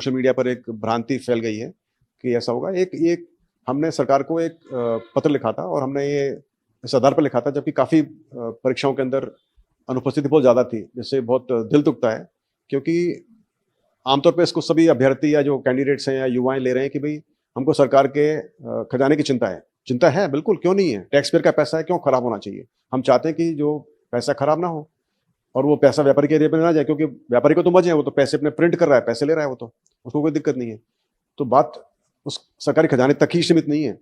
Social media पर एक भ्रांति फैल गई है कि ऐसा होगा। एक एक हमने सरकार को एक पत्र लिखा था और हमने ये इस आधार पर लिखा था, जबकि काफ़ी परीक्षाओं के अंदर अनुपस्थिति बहुत ज़्यादा थी, जिससे बहुत दिल दुखता है। क्योंकि आमतौर पे इसको सभी अभ्यर्थी या जो कैंडिडेट्स हैं या युवाएँ ले रहे हैं कि भई हमको सरकार के खजाने की चिंता है। चिंता है, बिल्कुल, क्यों नहीं है? टैक्स पेयर का पैसा है, क्यों खराब होना चाहिए? हम चाहते हैं कि जो पैसा खराब ना हो और वो पैसा व्यापारी के एरिया में ना जाए, क्योंकि व्यापारी को तो मजे हैं, वो तो पैसे अपने प्रिंट कर रहा है, पैसे ले रहा है वो तो, उसको कोई दिक्कत नहीं है। तो बात उस सरकारी खजाने तक ही सीमित नहीं है।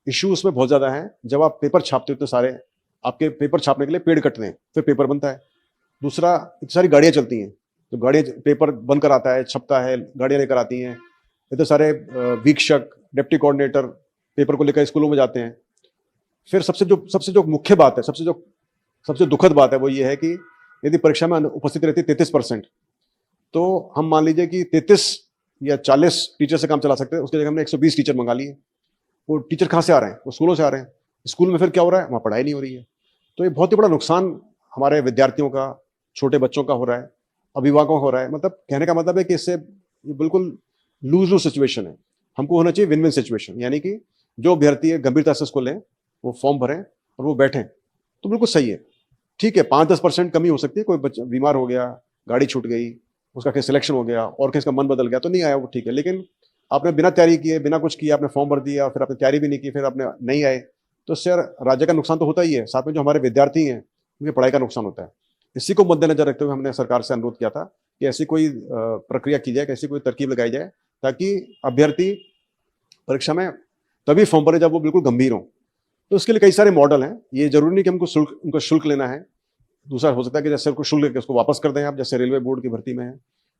इश्यू उसमें बहुत ज़्यादा है। जब आप पेपर छापते हो तो सारे आपके पेपर छापने के लिए पेड़ कटते हैं, फिर पेपर बनता है। दूसरा, इतनी सारी गाड़ियाँ चलती हैं, तो गाड़ियाँ पेपर बन कर आता है, छपता है, गाड़ियाँ लेकर आती हैं। इतने सारे वीक्षक, डिप्टी कोऑर्डिनेटर पेपर को लेकर स्कूलों में जाते हैं। फिर सबसे जो मुख्य बात है, सबसे दुखद बात है, वो ये है कि यदि परीक्षा में उपस्थिति रहती है 33%, तो हम मान लीजिए कि 33 या 40 टीचर से काम चला सकते हैं, उसकी जगह हमने 120 टीचर मंगा लिए। वो टीचर कहाँ से आ रहे हैं? वो स्कूलों से आ रहे हैं। स्कूल में फिर क्या हो रहा है? वहाँ पढ़ाई नहीं हो रही है। तो ये बहुत ही बड़ा नुकसान हमारे विद्यार्थियों का, छोटे बच्चों का हो रहा है, अभिभावकों का हो रहा है। मतलब कहने का मतलब है कि इससे ये बिल्कुल लूज लूज सिचुएशन है। हमको होना चाहिए विन विन सिचुएशन, यानी कि जो अभ्यर्थी है गंभीरता से उसको लें, वो फॉर्म भरें और वो बैठें, तो बिल्कुल सही है। ठीक है, 5-10% कमी हो सकती है, कोई बच्चा बीमार हो गया, गाड़ी छूट गई, उसका कहीं सिलेक्शन हो गया और किसी का मन बदल गया तो नहीं आया वो, ठीक है। लेकिन आपने बिना तैयारी किए, बिना कुछ किए आपने फॉर्म भर दिया, फिर आपने तैयारी भी नहीं की, फिर आपने नहीं आए, तो इससे राज्य का नुकसान तो होता ही है, साथ में जो हमारे विद्यार्थी हैं उनकी पढ़ाई का नुकसान होता है। इसी को मद्देनजर रखते हुए हमने सरकार से अनुरोध किया था कि ऐसी कोई प्रक्रिया की जाए, ऐसी कोई तरकीब लगाई जाए, ताकि अभ्यर्थी परीक्षा में तभी फॉर्म भरे जब वो बिल्कुल गंभीर हों। तो उसके लिए कई सारे मॉडल हैं। ये जरूरी नहीं कि हमको उनका शुल्क लेना है। दूसरा हो सकता है कि जैसे उसको शुल्क लेके उसको वापस कर दें आप, जैसे रेलवे बोर्ड की भर्ती में है,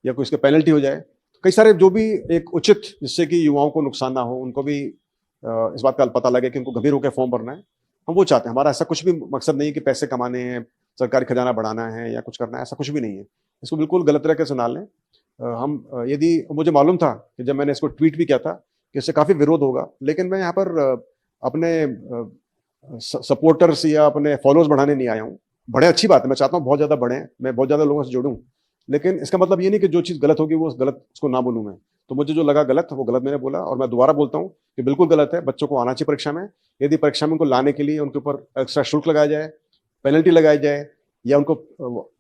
या कोई इसके पेनल्टी हो जाए। कई सारे जो भी एक उचित, जिससे कि युवाओं को नुकसान ना हो, उनको भी इस बात का पता लगे कि उनको गंभीर होकर फॉर्म भरना है, हम वो चाहते हैं। हमारा ऐसा कुछ भी मकसद नहीं है कि पैसे कमाने हैं, सरकारी खजाना बढ़ाना है या कुछ करना है, ऐसा कुछ भी नहीं है। इसको बिल्कुल गलत तरीके से ना लें। यदि मुझे मालूम था कि जब मैंने इसको ट्वीट भी किया था कि इससे काफ़ी विरोध होगा, लेकिन मैं यहाँ पर अपने सपोर्टर्स या अपने फॉलोअर्स बढ़ाने नहीं आया हूँ। बड़े अच्छी बात है, मैं चाहता हूँ बहुत ज़्यादा बढ़ें, मैं बहुत ज़्यादा लोगों से जुड़ूँ, लेकिन इसका मतलब ये नहीं कि जो चीज़ गलत होगी वो गलत उसको ना बोलूँ मैं। तो मुझे जो लगा गलत वो गलत मैंने बोला, और मैं दोबारा बोलता हूँ कि बिल्कुल गलत है। बच्चों को आना चाहिए परीक्षा में। यदि परीक्षा में उनको लाने के लिए उनके ऊपर एक्स्ट्रा शुल्क लगाया जाए, पेनल्टी लगाई जाए, या उनको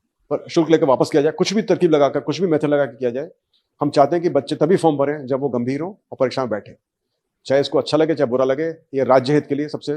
शुल्क लेकर वापस किया जाए, कुछ भी तरकीब लगाकर, कुछ भी मेथड लगा के किया जाए, हम चाहते हैं कि बच्चे तभी फॉर्म भरें जब वो गंभीर हों और परीक्षा में बैठे। चाहे इसको अच्छा लगे चाहे बुरा लगे, ये राज्य हित के लिए सबसे